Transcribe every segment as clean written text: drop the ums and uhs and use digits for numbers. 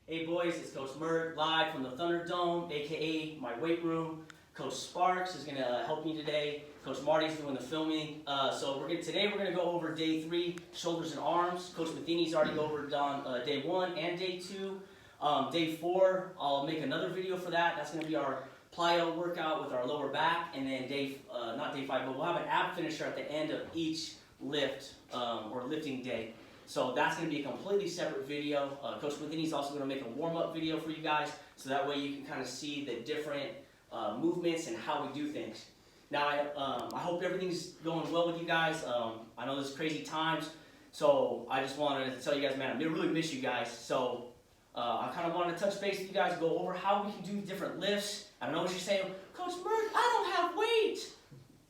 Hey boys, it's Coach Mert live from the Thunderdome, aka my weight room. Coach Sparks is going to help me today. Coach Marty's doing the filming. Today we're going to go over day 3, shoulders and arms. Coach Matheny's already over on day 1 and day 2. Day 4, I'll make another video for that. That's going to be our plyo workout with our lower back, and then not day 5, but we'll have an ab finisher at the end of each lift or lifting day. So that's going to be a completely separate video. Coach Matheny's also going to make a warm-up video for you guys, so that way you can kind of see the different movements and how we do things. Now, I hope everything's going well with you guys. I know there's crazy times, so I just wanted to tell you guys, man, I really miss you guys. So I kind of wanted to touch base with you guys, go over how we can do different lifts. I know what you're saying, Coach Mert, I don't have weight.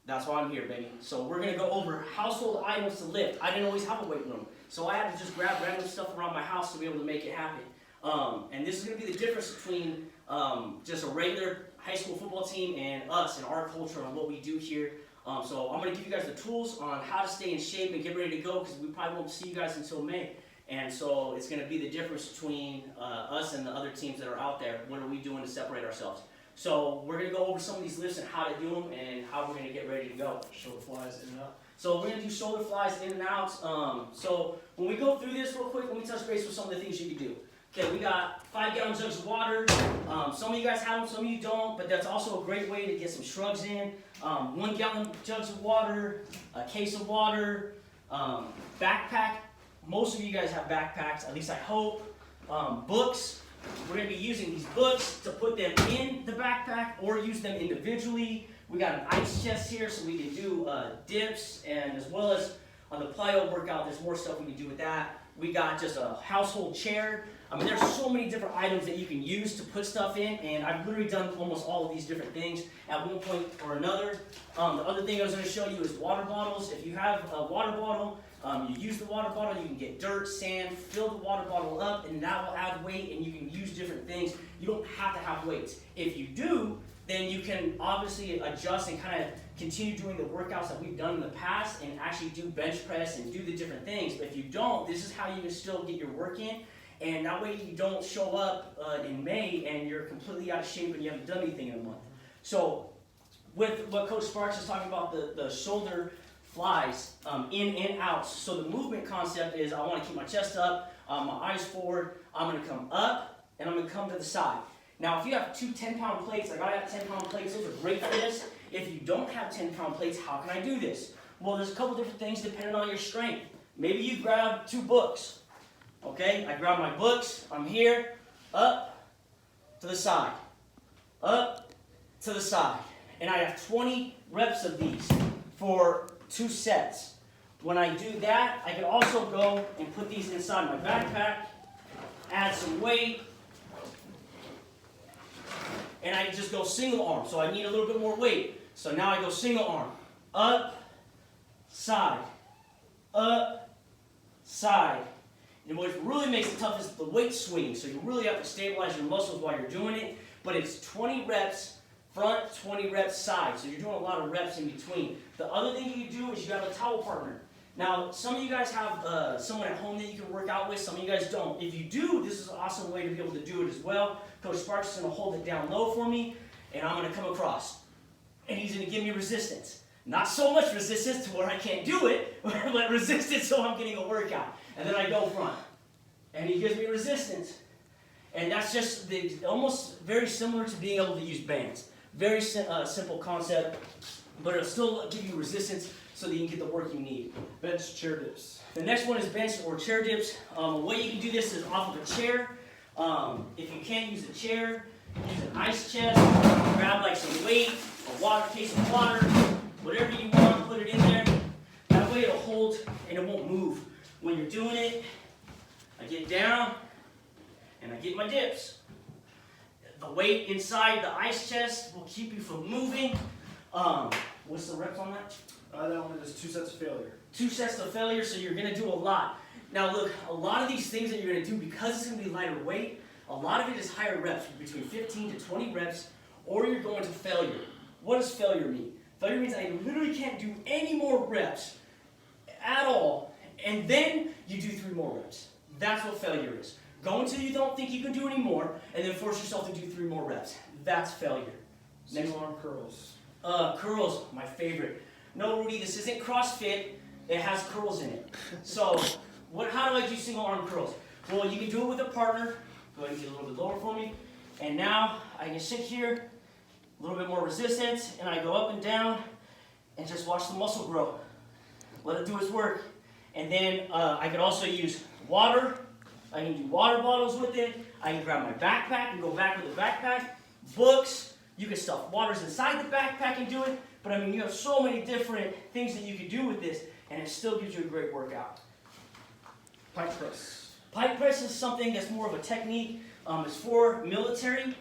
That's why I'm here, baby. So we're going to go over household items to lift. I didn't always have a weight room, so I had to just grab random stuff around my house to be able to make it happen. And this is going to be the difference between just a regular high school football team and us and our culture and what we do here. So I'm going to give you guys the tools on how to stay in shape and get ready to go, because we probably won't see you guys until May. And so it's going to be the difference between us and the other teams that are out there. What are we doing to separate ourselves? So we're going to go over some of these lifts and how to do them and how we're going to get ready to go. Shoulder flies in and out. So we're going to do shoulder flies in and out. So when we go through this real quick, let me touch base with some of the things you can do. Okay, we got 5-gallon jugs of water. Some of you guys have them, some of you don't, but that's also a great way to get some shrugs in. 1-gallon jugs of water, a case of water, backpack. Most of you guys have backpacks, at least I hope. Books. We're going to be using these books to put them in the backpack or use them individually. We got an ice chest here so we can do dips, and as well as on the plyo workout, there's more stuff we can do with that. We got just a household chair. I mean, there's so many different items that you can use to put stuff in, and I've literally done almost all of these different things at one point or another. The other thing I was going to show you is water bottles. If you have a water bottle, you use the water bottle, you can get dirt, sand, fill the water bottle up, and that will add weight, and you can use different things. You don't have to have weights. If you do, then you can obviously adjust and kind of continue doing the workouts that we've done in the past and actually do bench press and do the different things. But if you don't, this is how you can still get your work in, and that way you don't show up in May and you're completely out of shape and you haven't done anything in a month. So with what Coach Sparks is talking about, the shoulder flies in and out. So the movement concept is I want to keep my chest up, my eyes forward. I'm going to come up and I'm going to come to the side. Now, if you have 2 10-pound plates, like I have 10-pound plates, those are great for this. If you don't have 10-pound plates, how can I do this? Well, there's a couple different things depending on your strength. Maybe you grab 2 books. Okay, I grab my books. I'm here, up to the side, up to the side. And I have 20 reps of these for 2 sets. When I do that, I can also go and put these inside my backpack, add some weight, and I just go single arm. So I need a little bit more weight. So now I go single arm, up, side, side. And what really makes it tough is the weight swing. So you really have to stabilize your muscles while you're doing it. But it's 20 reps front, 20 reps side. So you're doing a lot of reps in between. The other thing you do is you have a towel partner. Now, some of you guys have someone at home that you can work out with. Some of you guys don't. If you do, this is an awesome way to be able to do it as well. Coach Sparks is going to hold it down low for me, and I'm going to come across. And he's going to give me resistance. Not so much resistance to where I can't do it, but resistance so I'm getting a workout. And then I go front. And he gives me resistance. And that's just almost very similar to being able to use bands. Very simple concept, but it'll still give you resistance so that you can get the work you need. Bench chair dips. The next one is bench or chair dips. The way you can do this is off of a chair. If you can't use a chair, use an ice chest, grab like some weight, a case of water, whatever you want, put it in there. That way it'll hold and it won't move. When you're doing it, I get down and I get my dips. The weight inside the ice chest will keep you from moving. What's the reps on that? That one is 2 sets of failure. 2 sets of failure, so you're going to do a lot. Now look, a lot of these things that you're going to do, because it's going to be lighter weight, a lot of it is higher reps, between 15 to 20 reps, or you're going to failure. What does failure mean? Failure means I literally can't do any more reps at all, and then you do 3 more reps. That's what failure is. Go until you don't think you can do any more, and then force yourself to do 3 more reps. That's failure. Next. Single arm curls. Curls, my favorite. No, Rudy, this isn't CrossFit. It has curls in it. So, how do I do single arm curls? Well, you can do it with a partner. Go ahead and get a little bit lower for me. And now I can sit here, a little bit more resistance, and I go up and down, and just watch the muscle grow. Let it do its work. And then I could also use water. I can do water bottles with it. I can grab my backpack and go back with the backpack. Books. You can stuff waters inside the backpack and do it. But I mean, you have so many different things that you can do with this, and it still gives you a great workout. Pike press. Pike press is something that's more of a technique. It's for military.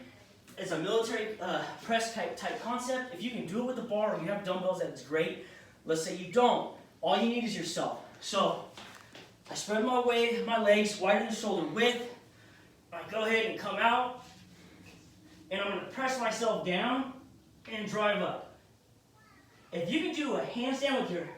It's a military press type concept. If you can do it with a bar or you have dumbbells, that's great. Let's say you don't. All you need is yourself. So I spread my legs wider than shoulder width. I go ahead and come out. And I'm going to press myself down and drive up. If you can do a handstand with your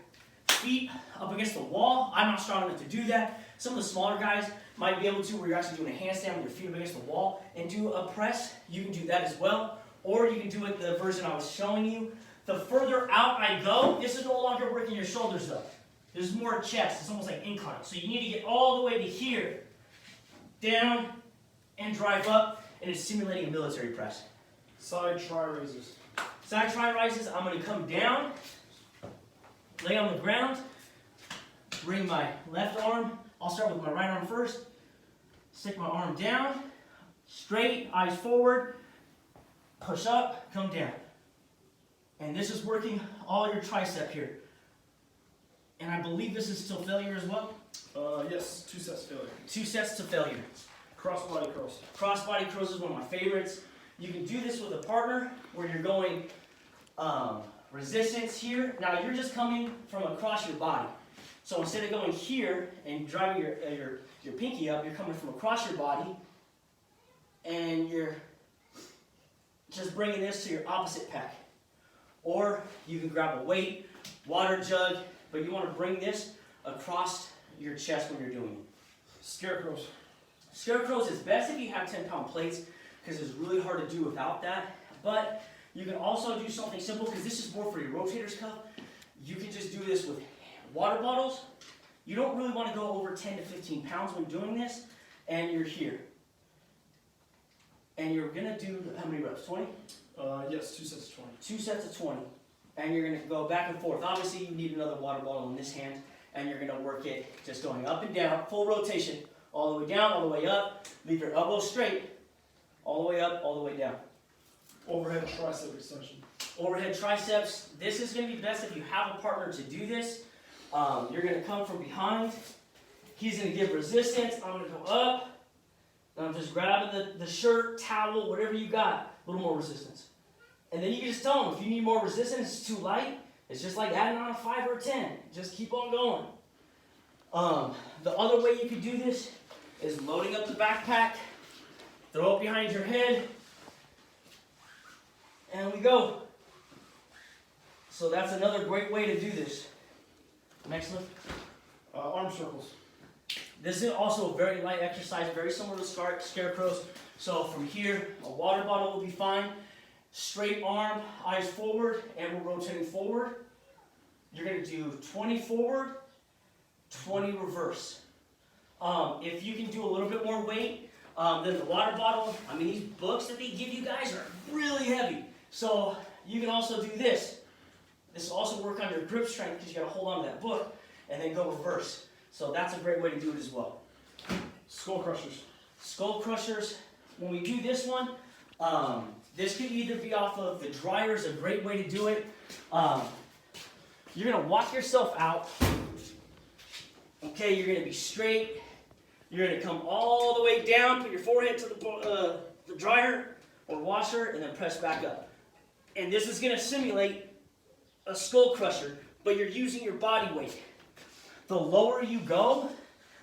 feet up against the wall, I'm not strong enough to do that. Some of the smaller guys might be able to, where you're actually doing a handstand with your feet up against the wall and do a press. You can do that as well. Or you can do it the version I was showing you. The further out I go, this is no longer working your shoulders though. This is more chest. It's almost like incline. So you need to get all the way to here, down, and drive up. And it's simulating a military press. Side tri raises. Side tri rises, I'm going to come down, lay on the ground, bring my left arm. I'll start with my right arm first. Stick my arm down, straight, eyes forward, push up, come down. And this is working all your tricep here. And I believe this is still failure as well? Yes, 2 sets failure. 2 sets to failure. Cross body curls. Cross body curls is one of my favorites. You can do this with a partner where you're going resistance here. Now you're just coming from across your body. So instead of going here and driving your pinky up, you're coming from across your body and you're just bringing this to your opposite pec. Or you can grab a weight, water jug, but you want to bring this across your chest when you're doing it. Scarecrows. Scarecrows is best if you have 10-pound plates because it's really hard to do without that. But you can also do something simple because this is more for your rotator's cuff. You can just do this with water bottles. You don't really want to go over 10 to 15 pounds when doing this. And you're here. And you're going to do, how many reps, 20? Yes, 2 sets of 20. 2 sets of 20. And you're going to go back and forth. Obviously, you need another water bottle in this hand. And you're going to work it just going up and down, full rotation. All the way down, all the way up. Leave your elbows straight. All the way up, all the way down. Overhead tricep extension. Overhead triceps. This is going to be best if you have a partner to do this. You're going to come from behind. He's going to give resistance. I'm going to go up. And I'm just grabbing the shirt, towel, whatever you got. A little more resistance. And then you can just tell him if you need more resistance, it's too light. It's just like adding on a 5 or a 10. Just keep on going. The other way you could do this is loading up the backpack, throw it behind your head, and we go. So that's another great way to do this. Next lift. Arm circles. This is also a very light exercise, very similar to scarecrows. So from here, a water bottle will be fine. Straight arm, eyes forward, and we're rotating forward. You're going to do 20 forward, 20 reverse. If you can do a little bit more weight than the water bottle, I mean, these books that they give you guys are really heavy. So you can also do this. This will also work on your grip strength because you got to hold on to that book and then go reverse. So that's a great way to do it as well. Skull crushers. Skull crushers. When we do this one, this could either be off of the dryer, is a great way to do it. You're going to walk yourself out. Okay, you're going to be straight. You're going to come all the way down, put your forehead to the dryer or washer, and then press back up. And this is going to simulate a skull crusher, but you're using your body weight. The lower you go,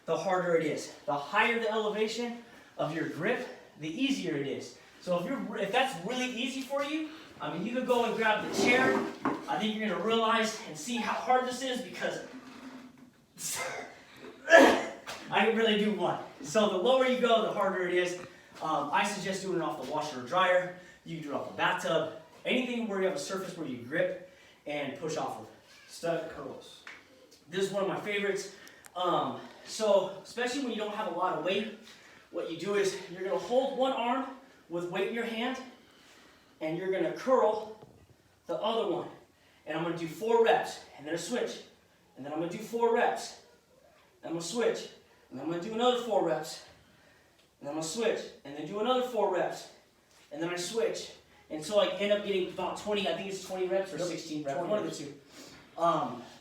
the harder it is. The higher the elevation of your grip, the easier it is. So if that's really easy for you, I mean, you could go and grab the chair. I think you're going to realize and see how hard this is because I really do one. So the lower you go, the harder it is. I suggest doing it off the washer or dryer. You can do it off the bathtub. Anything where you have a surface where you grip and push off of. Static curls. This is one of my favorites. So especially when you don't have a lot of weight, what you do is you're gonna hold one arm with weight in your hand, and you're gonna curl the other one. And I'm gonna do 4 reps, and then a switch. And then I'm gonna do 4 reps. Then I'm gonna switch. And then I'm gonna do another 4 reps. And then I'm gonna switch. And then do another 4 reps. And then I switch. And so I end up getting about 20, I think it's 20 reps or 16 reps, one of the two.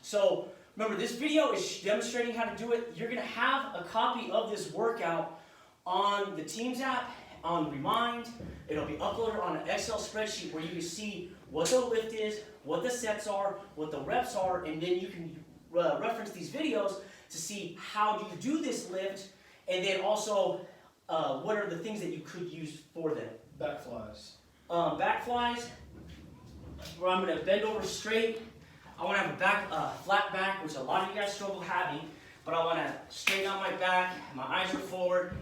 So remember, this video is demonstrating how to do it. You're gonna have a copy of this workout on the Teams app, on Remind. It'll be uploaded on an Excel spreadsheet where you can see what the lift is, what the sets are, what the reps are, and then you can reference these videos to see how you do this lift, and then also what are the things that you could use for them. Back flies. Back flies, where I'm going to bend over straight. I want to have a flat back, which a lot of you guys struggle having, but I want to straighten out my back, my eyes are forward,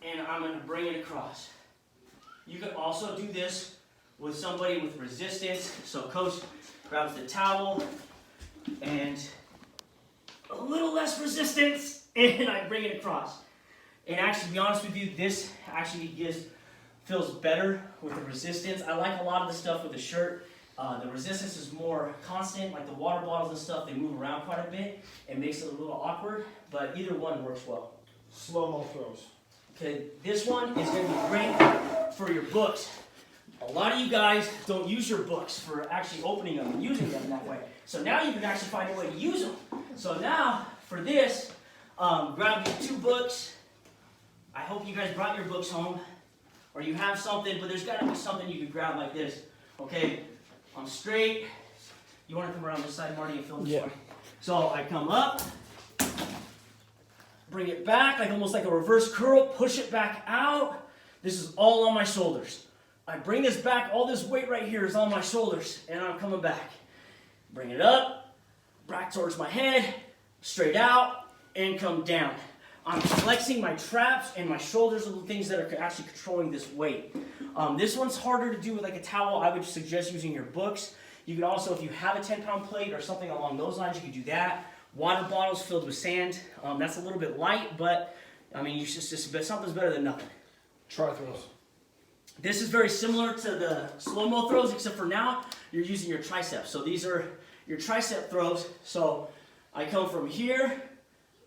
and I'm going to bring it across. You can also do this with somebody with resistance. So coach grabs the towel and a little less resistance, and I bring it across. And actually, to be honest with you, this actually feels better with the resistance. I like a lot of the stuff with the shirt. The resistance is more constant, like the water bottles and stuff, they move around quite a bit. It makes it a little awkward, but either one works well. Slow-mo throws. Okay, this one is going to be great for your books. A lot of you guys don't use your books for actually opening them and using them that way. So now you can actually find a way to use them. So now, for this, grab your 2 books. I hope you guys brought your books home, or you have something, but there's got to be something you can grab like this. Okay, I'm straight. You want to come around this side, Marty, and film this one? So I come up, bring it back, like almost like a reverse curl, push it back out. This is all on my shoulders. I bring this back, all this weight right here is on my shoulders, and I'm coming back. Bring it up, back towards my head, straight out, and come down. I'm flexing my traps, and my shoulders are the things that are actually controlling this weight. This one's harder to do with like a towel. I would suggest using your books. You could also, if you have a 10-pound plate or something along those lines, you could do that. Water bottles filled with sand. That's a little bit light, but I mean, something's better than nothing. Try throws. This is very similar to the slow-mo throws, except for now, you're using your triceps. So these are your tricep throws. So I come from here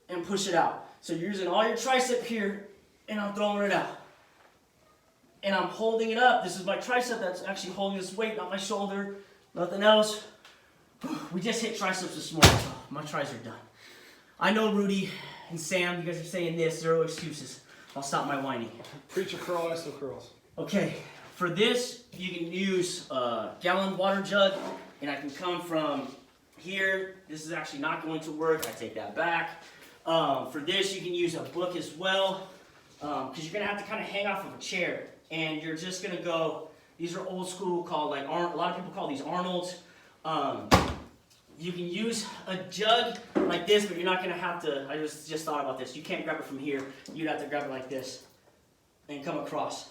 and push it out. So you're using all your tricep here, and I'm throwing it out. And I'm holding it up. This is my tricep that's actually holding this weight, not my shoulder, nothing else. We just hit triceps this morning, so my tries are done. I know Rudy and Sam, you guys are saying this, zero excuses. I'll stop my whining. Preacher curl, iso curls. Okay, for this, you can use a gallon water jug, and I can come from here. This is actually not going to work. I take that back. For this, you can use a book as well, because you're going to have to kind of hang off of a chair. And you're just going to go, these are old school, called like, a lot of people call these Arnold's. You can use a jug like this, but you're not going to have to, I just thought about this. You can't grab it from here. You'd have to grab it like this and come across.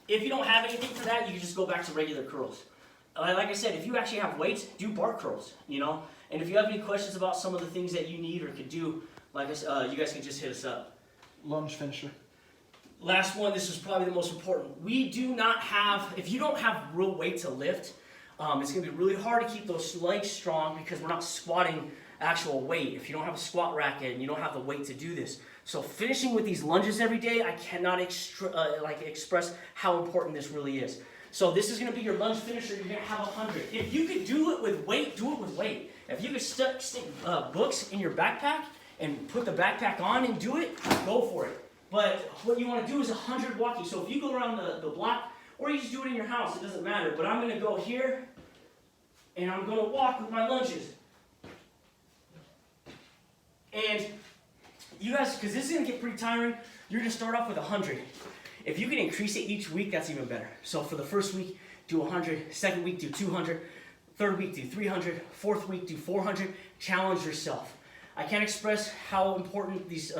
If you don't have anything for that, you can just go back to regular curls. Like I said, if you actually have weights, do bar curls, you know? And if you have any questions about some of the things that you need or could do, like I said, you guys can just hit us up. Lunge finisher. Last one, this is probably the most important. We do not have, if you don't have real weight to lift, it's going to be really hard to keep those legs strong because we're not squatting actual weight. If you don't have a squat racket and you don't have the weight to do this. So finishing with these lunges every day, I cannot express how important this really is. So this is going to be your lunge finisher. You're going to have 100. If you could do it with weight, do it with weight. If you could stick books in your backpack and put the backpack on and do it, go for it. But what you want to do is 100 walking. So if you go around the block, or you just do it in your house, it doesn't matter. But I'm going to go here, and I'm going to walk with my lunges. And you guys, because this is going to get pretty tiring, you're going to start off with 100. If you can increase it each week, that's even better. So for the first week, do 100. Second week, do 200. Third week, do 300. Fourth week, do 400. Challenge yourself. I can't express how important these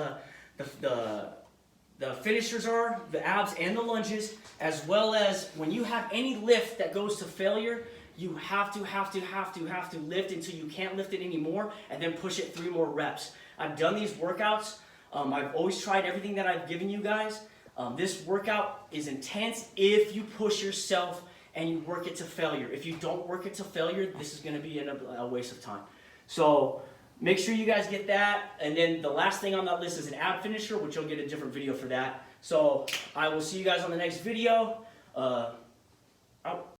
the finishers are, the abs and the lunges, as well as when you have any lift that goes to failure, you have to lift until you can't lift it anymore, and then push it 3 more reps. I've done these workouts. I've always tried everything that I've given you guys. This workout is intense if you push yourself and you work it to failure. If you don't work it to failure, this is going to be a waste of time. So make sure you guys get that. And then the last thing on that list is an ab finisher, which you'll get a different video for that. So I will see you guys on the next video. Out.